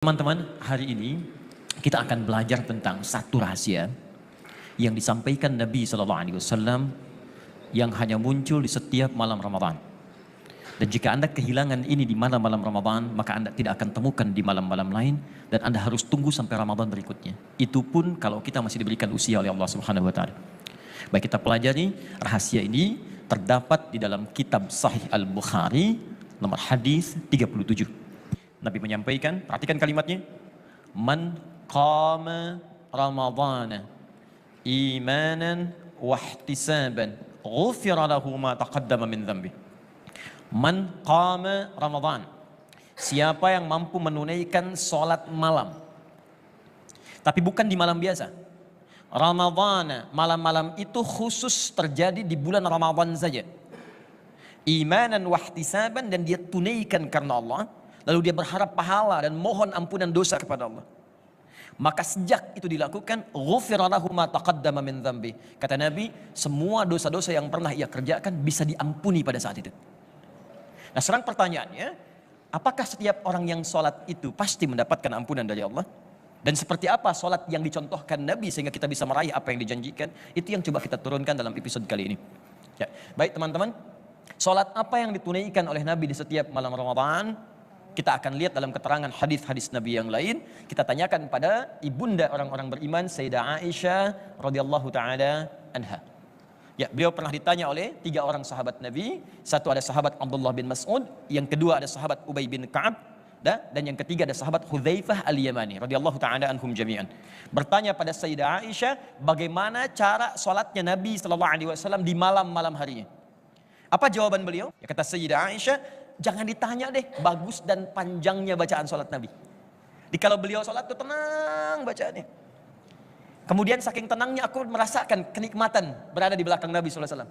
Teman-teman, hari ini kita akan belajar tentang satu rahasia yang disampaikan Nabi SAW yang hanya muncul di setiap malam Ramadan. Dan jika Anda kehilangan ini di malam-malam Ramadan, maka Anda tidak akan temukan di malam-malam lain dan Anda harus tunggu sampai Ramadan berikutnya. Itu pun kalau kita masih diberikan usia oleh Allah Subhanahu wa taala. Baik, kita pelajari rahasia ini terdapat di dalam kitab Sahih Al-Bukhari nomor hadis 37. Nabi menyampaikan, perhatikan kalimatnya, man qama ramadhana imanan wahtisaban ghufira lahu ma taqaddama min dhanbi. Man qama ramadhan, siapa yang mampu menunaikan salat malam, tapi bukan di malam biasa. Ramadhana, malam-malam itu khusus terjadi di bulan Ramadan saja. Imanan wahtisaban, dan dia tunaikan karena Allah, lalu dia berharap pahala dan mohon ampunan dosa kepada Allah. Maka sejak itu dilakukan, ghufira lahu ma taqaddama min dhanbi. Kata Nabi, semua dosa-dosa yang pernah ia kerjakan bisa diampuni pada saat itu. Nah, sekarang pertanyaannya, apakah setiap orang yang sholat itu pasti mendapatkan ampunan dari Allah? Dan seperti apa sholat yang dicontohkan Nabi sehingga kita bisa meraih apa yang dijanjikan? Itu yang coba kita turunkan dalam episode kali ini. Ya, baik teman-teman, sholat apa yang ditunaikan oleh Nabi di setiap malam Ramadan? Kita akan lihat dalam keterangan hadis-hadis Nabi yang lain. Kita tanyakan pada ibunda orang-orang beriman, Sayyidah Aisyah radhiyallahu taala anha. Ya, beliau pernah ditanya oleh 3 orang sahabat Nabi. Satu ada sahabat Abdullah bin Mas'ud, yang kedua ada sahabat Ubay bin Ka'ab, dan yang ketiga ada sahabat Hudzaifah al-Yamani radhiyallahu taala anhum jami'an. Bertanya pada Sayyidah Aisyah, bagaimana cara salatnya Nabi sallallahu alaihi wasallam di malam-malam harinya? Apa jawaban beliau? Ya, kata Sayyidah Aisyah, jangan ditanya deh bagus dan panjangnya bacaan sholat Nabi. Jadi kalau beliau sholat itu tenang bacaannya. Kemudian saking tenangnya aku merasakan kenikmatan berada di belakang Nabi SAW.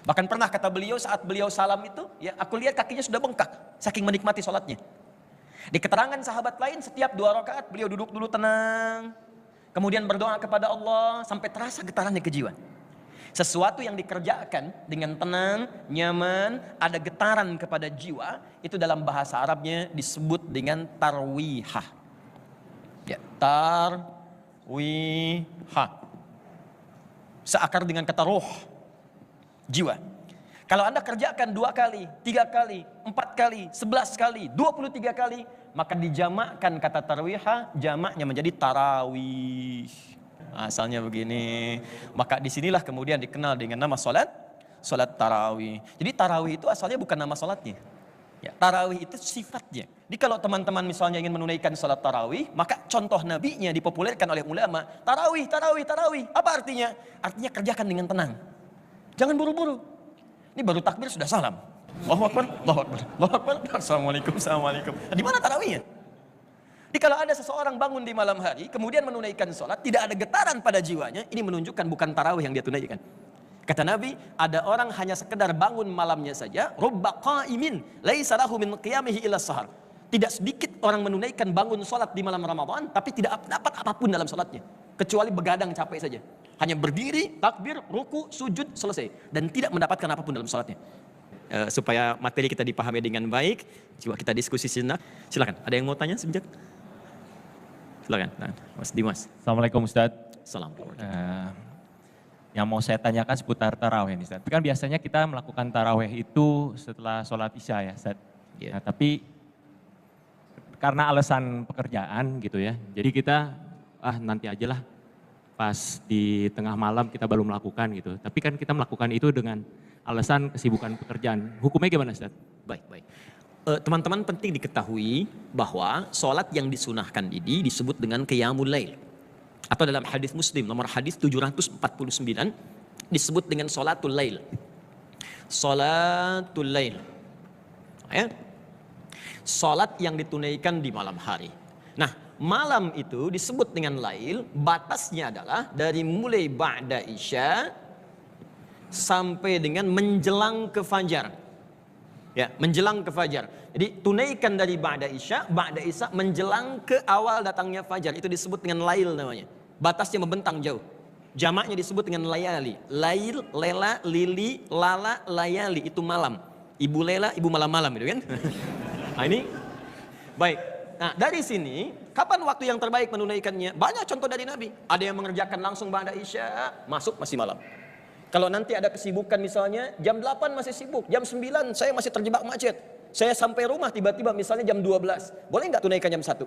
Bahkan pernah kata beliau saat beliau salam itu, ya aku lihat kakinya sudah bengkak saking menikmati sholatnya. Di keterangan sahabat lain, setiap 2 rakaat beliau duduk dulu tenang, kemudian berdoa kepada Allah sampai terasa getarannya ke jiwa. Sesuatu yang dikerjakan dengan tenang, nyaman, ada getaran kepada jiwa, itu dalam bahasa Arabnya disebut dengan tarwihah. Ya, tarwihah. Seakar dengan kata roh, jiwa. Kalau Anda kerjakan 2 kali, 3 kali, 4 kali, 11 kali, 23 kali, maka dijamakkan kata tarwihah, jamaknya menjadi tarawih. Asalnya begini. Maka disinilah kemudian dikenal dengan nama salat tarawih. Jadi tarawih itu asalnya bukan nama salatnya. Ya, tarawih itu sifatnya. Jadi kalau teman-teman misalnya ingin menunaikan salat tarawih, maka contoh nabinya dipopulerkan oleh ulama. Tarawih. Apa artinya? Artinya kerjakan dengan tenang. Jangan buru-buru. Ini baru takbir sudah salam. Allahu Akbar. Assalamualaikum. Di mana tarawihnya? Jadi kalau ada seseorang bangun di malam hari, kemudian menunaikan sholat, tidak ada getaran pada jiwanya, ini menunjukkan bukan tarawih yang dia tunaikan. Kata Nabi, ada orang hanya sekedar bangun malamnya saja, rubba qa'imin, laisa lahu min qiyamihi illa sahar. Tidak sedikit orang menunaikan bangun sholat di malam Ramadan, tapi tidak dapat apapun dalam sholatnya, kecuali begadang capek saja. Hanya berdiri, takbir, ruku, sujud, selesai. Dan tidak mendapatkan apapun dalam sholatnya. Supaya materi kita dipahami dengan baik, coba kita diskusi sejenak. Silakan, ada yang mau tanya sebentar? Silakan, Mas Dimas. Assalamualaikum Ustadz. Assalamualaikum. Yang mau saya tanyakan seputar tarawih nih Ustadz. Tapi kan biasanya kita melakukan tarawih itu setelah sholat isya ya Ustadz. Yeah. Nah, tapi karena alasan pekerjaan gitu ya, jadi kita nanti aja lah pas di tengah malam kita baru melakukan gitu. Tapi kan kita melakukan itu dengan alasan kesibukan pekerjaan. Hukumnya gimana Ustadz? Baik. Teman-teman penting diketahui bahwa sholat yang disunahkan ini disebut dengan qiyamul lail. Atau dalam hadis Muslim nomor hadis 749 disebut dengan sholatul lail. Sholatul lail. Ya. Sholat yang ditunaikan di malam hari. Nah, malam itu disebut dengan lail, batasnya adalah dari mulai ba'da isya sampai dengan menjelang ke fajar. Ya, menjelang ke fajar. Jadi tunaikan dari ba'da isya menjelang ke awal datangnya fajar. Itu disebut dengan lail namanya. Batasnya membentang jauh. Jamaknya disebut dengan layali. Lail, lela, lili, lala, layali. Itu malam. Ibu lela, ibu malam-malam gitu kan. Nah ini, baik. Nah dari sini Kapan waktu yang terbaik menunaikannya? Banyak contoh dari Nabi. Ada yang mengerjakan langsung ba'da isya, masuk masih malam. Kalau nanti ada kesibukan misalnya, jam 8 masih sibuk, jam 9 saya masih terjebak macet. Saya sampai rumah tiba-tiba misalnya jam 12. Boleh nggak tunaikan jam 1?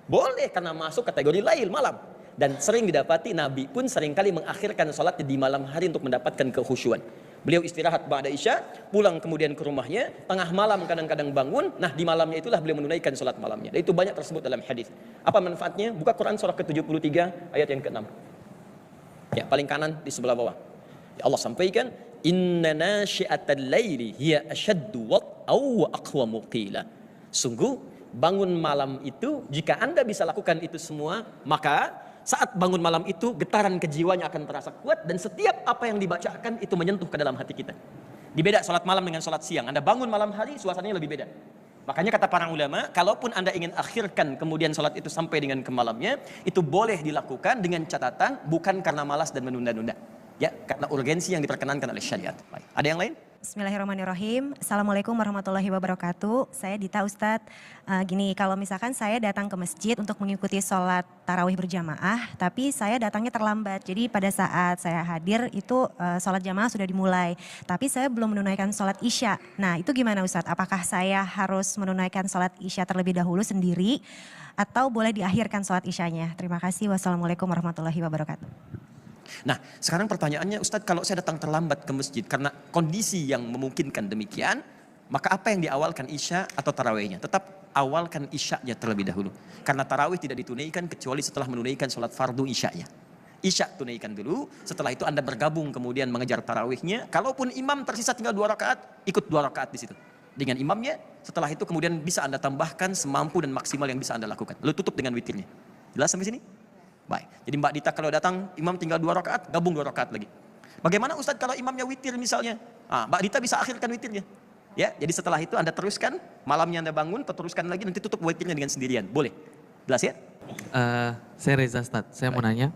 Boleh, karena masuk kategori lail malam. Dan sering didapati Nabi pun seringkali mengakhirkan sholat di malam hari untuk mendapatkan kekhusyuan. Beliau istirahat ba'da isya, pulang kemudian ke rumahnya, tengah malam kadang-kadang bangun, nah di malamnya itulah beliau menunaikan sholat malamnya. Dan itu banyak tersebut dalam hadis. Apa manfaatnya? Buka Quran surah ke-73 ayat yang ke-6. Ya, paling kanan di sebelah bawah. Ya, Allah sampaikan, "Inna nasyi'atal laili hiya ashaddu wat'aw wa aqwamu qila." Sungguh bangun malam itu, jika Anda bisa lakukan itu semua, maka saat bangun malam itu getaran kejiwanya akan terasa kuat dan setiap apa yang dibacakan itu menyentuh ke dalam hati kita. Dibeda sholat malam dengan sholat siang. Anda bangun malam hari suasananya lebih beda. Makanya kata para ulama, kalaupun Anda ingin akhirkan kemudian sholat itu sampai dengan ke malamnya, itu boleh dilakukan dengan catatan bukan karena malas dan menunda-nunda. Ya, karena urgensi yang diperkenankan oleh syariat. Baik. Ada yang lain? Bismillahirrahmanirrahim. Assalamualaikum warahmatullahi wabarakatuh. Saya Dita Ustadz. Gini, kalau misalkan saya datang ke masjid untuk mengikuti sholat tarawih berjamaah, tapi saya datangnya terlambat. Jadi pada saat saya hadir itu sholat jamaah sudah dimulai. Tapi saya belum menunaikan sholat isya. Nah itu gimana Ustadz? Apakah saya harus menunaikan sholat isya terlebih dahulu sendiri atau boleh diakhirkan sholat isyanya? Terima kasih. Wassalamualaikum warahmatullahi wabarakatuh. Nah, sekarang pertanyaannya, Ustadz, kalau saya datang terlambat ke masjid karena kondisi yang memungkinkan demikian, maka apa yang diawalkan isya atau tarawihnya? Tetap awalkan isyanya terlebih dahulu. Karena tarawih tidak ditunaikan kecuali setelah menunaikan sholat fardu isyanya. Isya tunaikan dulu, setelah itu Anda bergabung kemudian mengejar tarawihnya. Kalaupun imam tersisa tinggal 2 rakaat, ikut 2 rakaat di situ. Dengan imamnya, setelah itu kemudian bisa Anda tambahkan semampu dan maksimal yang bisa Anda lakukan. Lalu tutup dengan witirnya. Jelas sampai sini? Baik. Jadi Mbak Dita kalau datang imam tinggal 2 rakaat, gabung 2 rakaat lagi. Bagaimana Ustadz kalau imamnya witir misalnya? Mbak Dita bisa akhirkan witirnya. Ya, jadi setelah itu Anda teruskan, malamnya Anda bangun, teruskan lagi, nanti tutup witirnya dengan sendirian. Boleh? Jelas ya? Saya Reza Ustadz, saya mau nanya.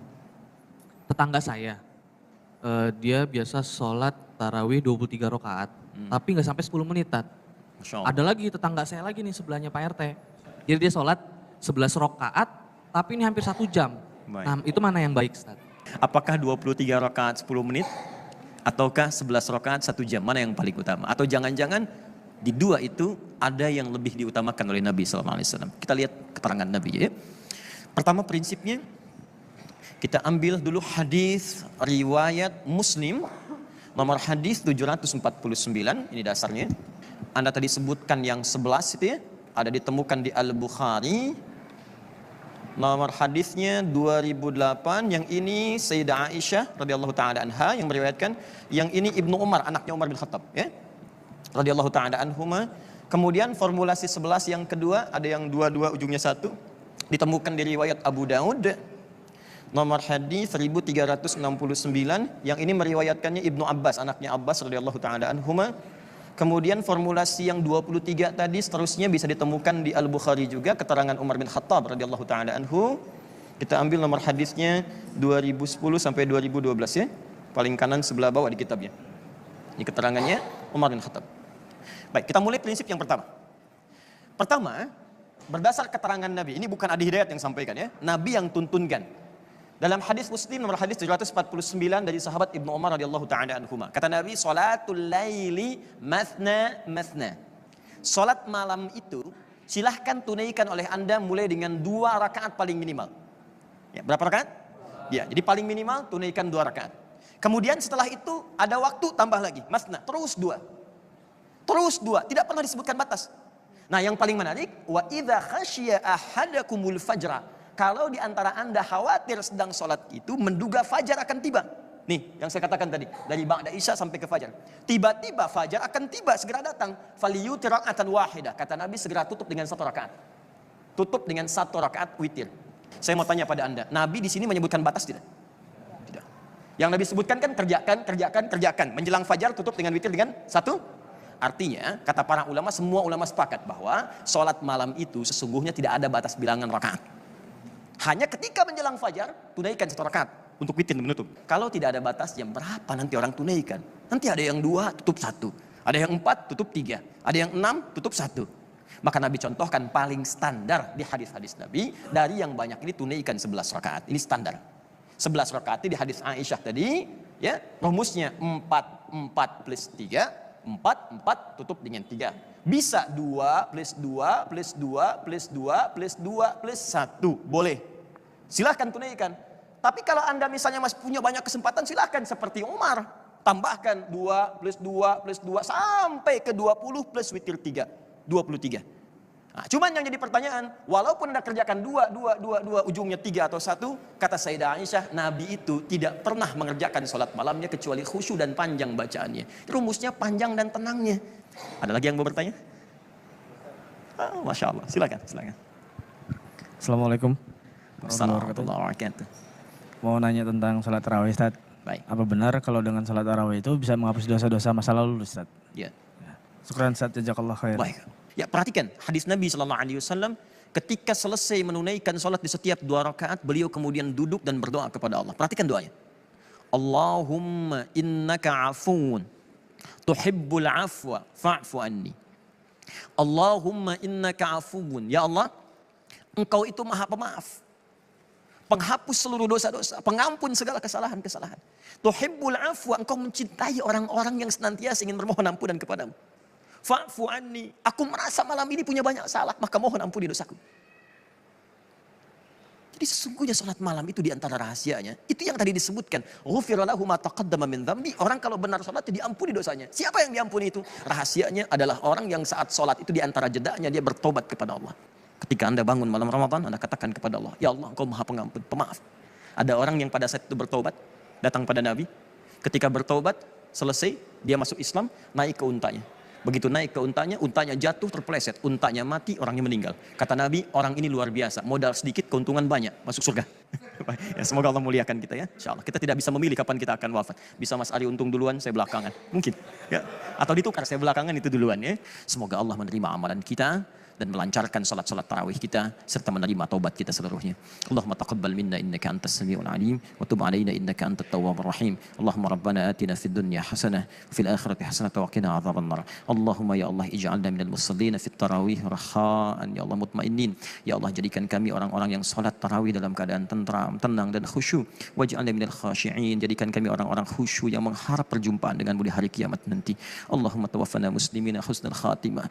Tetangga saya, dia biasa sholat tarawih 23 rakaat, tapi nggak sampai 10 menit, Tat. Ada lagi tetangga saya lagi nih sebelahnya Pak RT. Jadi dia sholat 11 rakaat, tapi ini hampir 1 jam. Baik. Nah itu mana yang baik Ustaz? Apakah 23 rakaat 10 menit ataukah 11 rakaat 1 jam? Mana yang paling utama? Atau jangan-jangan di dua itu ada yang lebih diutamakan oleh Nabi SAW. Kita lihat keterangan Nabi ya. Pertama prinsipnya, kita ambil dulu hadis riwayat Muslim nomor hadis 749, ini dasarnya. Anda tadi sebutkan yang 11 itu ya, ada ditemukan di Al-Bukhari. Nomor hadisnya 2008, yang ini Sayyidah Aisyah radhiyallahu taala anha yang meriwayatkan, yang ini Ibnu Umar, anaknya Umar bin Khattab ya. Radhiyallahu taala anhuma. Kemudian formulasi 11 yang kedua, ada yang 22 ujungnya 1, ditemukan di riwayat Abu Daud. Nomor hadis 1369, yang ini meriwayatkannya Ibnu Abbas, anaknya Abbas radhiyallahu taala anhuma. Kemudian formulasi yang 23 tadi seterusnya bisa ditemukan di Al-Bukhari juga, keterangan Umar bin Khattab radhiyallahu taala anhu. Kita ambil nomor hadisnya 2010 sampai 2012 ya. Paling kanan sebelah bawah di kitabnya. Ini keterangannya Umar bin Khattab. Baik, kita mulai prinsip yang pertama. Pertama, berdasar keterangan Nabi, ini bukan Adi Hidayat yang sampaikan ya, Nabi yang tuntunkan. Dalam hadis Muslim nomor hadis 749 dari sahabat Ibnu Umar radhiyallahu taala anhuma. Kata Nabi, "Sholatul laili mathna mathna." Salat malam itu silahkan tunaikan oleh Anda mulai dengan 2 rakaat paling minimal. Ya, berapa rakaat? Ya, jadi paling minimal tunaikan 2 rakaat. Kemudian setelah itu ada waktu tambah lagi, mathna, terus 2. Terus 2, tidak pernah disebutkan batas. Nah, yang paling menarik, wa idza khasyiya ahadakumul fajra. Kalau di antara Anda khawatir sedang sholat itu menduga fajar akan tiba. Nih yang saya katakan tadi, dari ba'da isya sampai ke fajar. Tiba-tiba fajar akan tiba, segera datang. Faliyutir raka'atan wahidah. Kata Nabi, segera tutup dengan 1 rakaat. Tutup dengan 1 rakaat witir. Saya mau tanya pada Anda, Nabi di sini menyebutkan batas tidak? Tidak. Yang Nabi sebutkan kan kerjakan. Menjelang fajar tutup dengan witir dengan 1. Artinya, kata para ulama, semua ulama sepakat bahwa sholat malam itu sesungguhnya tidak ada batas bilangan rakaat. Hanya ketika menjelang fajar, tunaikan 1 rakaat untuk witir menutup. Kalau tidak ada batas, jam berapa nanti orang tunaikan? Nanti ada yang 2, tutup 1. Ada yang 4, tutup 3. Ada yang 6, tutup 1. Maka Nabi contohkan paling standar di hadis-hadis Nabi, dari yang banyak ini tunaikan 11 rakaat. Ini standar. 11 rakaat di hadis Aisyah tadi, ya, rumusnya 4 plus 3, 4 tutup dengan 3. Bisa 2 plus 2 plus 2 plus 2 plus 2 plus 1. Boleh. Silahkan tunaikan. Tapi kalau Anda misalnya masih punya banyak kesempatan, silahkan seperti Umar. Tambahkan 2 plus 2 plus 2 sampai ke 20 plus witir 3. 23. Nah, cuman yang jadi pertanyaan, walaupun Anda kerjakan 2, ujungnya 3 atau 1, kata Sayyidah Aisyah, Nabi itu tidak pernah mengerjakan sholat malamnya kecuali khusyuk dan panjang bacaannya. Rumusnya panjang dan tenangnya. Ada lagi yang mau bertanya? Masya Allah, silakan. Assalamualaikum. Assalamualaikum warahmatullahi wabarakatuh. Mau nanya tentang sholat tarawih, Ustaz. Baik. Apa benar kalau dengan sholat tarawih itu bisa menghapus dosa-dosa masa lalu, Ustaz? Ya. Syukran, Ustaz. Jazakallah khair. Baik. Ya, perhatikan hadis Nabi SAW ketika selesai menunaikan sholat di setiap 2 rakaat, beliau kemudian duduk dan berdoa kepada Allah. Perhatikan doanya. Allahumma innaka afuun tuhibbul afwa fa'fu anni. Allahumma innaka afuun. Ya Allah, Engkau itu maha pemaaf, penghapus seluruh dosa-dosa, pengampun segala kesalahan-kesalahan. Tuhibbul afwa, Engkau mencintai orang-orang yang senantiasa ingin bermohon ampunan kepadamu. Fa'fu anni, aku merasa malam ini punya banyak salah, maka mohon ampuni dosaku. Jadi sesungguhnya salat malam itu diantara rahasianya, itu yang tadi disebutkan. Ghufira lahu ma taqaddama min dzambi. Orang kalau benar salat diampuni dosanya. Siapa yang diampuni itu? Rahasianya adalah orang yang saat salat itu diantara jedanya dia bertobat kepada Allah. Ketika Anda bangun malam Ramadan, Anda katakan kepada Allah, ya Allah, Engkau maha pengampun, pemaaf. Ada orang yang pada saat itu bertobat, datang pada Nabi. Ketika bertobat, selesai, dia masuk Islam, naik ke untanya. Begitu naik ke untanya jatuh terpeleset, untanya mati, orangnya meninggal. Kata Nabi, orang ini luar biasa, modal sedikit, keuntungan banyak, masuk surga. Ya, semoga Allah muliakan kita ya, insya Allah. Kita tidak bisa memilih kapan kita akan wafat. Bisa Mas Ari untung duluan, saya belakangan, mungkin. Ya. Atau ditukar, saya belakangan itu duluan ya. Semoga Allah menerima amalan kita dan melancarkan salat-salat tarawih kita serta menerima taubat kita seluruhnya. Allahumma taqabbal minna innaka antas samiul alim wa tub alaina innaka antat tawwabur rahim. Allahumma rabbana atina fid dunya hasanah wa fil akhirati hasanah wa qina adzabannar. Allahumma ya Allah ij'alna minal musallin fit tarawih rakha'an ya Allah mutmainnin. Ya Allah jadikan kami orang-orang yang salat tarawih dalam keadaan tentram, tenang dan khusyuk. Waj'alna minal khashi'in, jadikan kami orang-orang khusyuk yang mengharap perjumpaan denganmu di hari kiamat nanti. Allahumma tawaffana muslimina husnal khatimah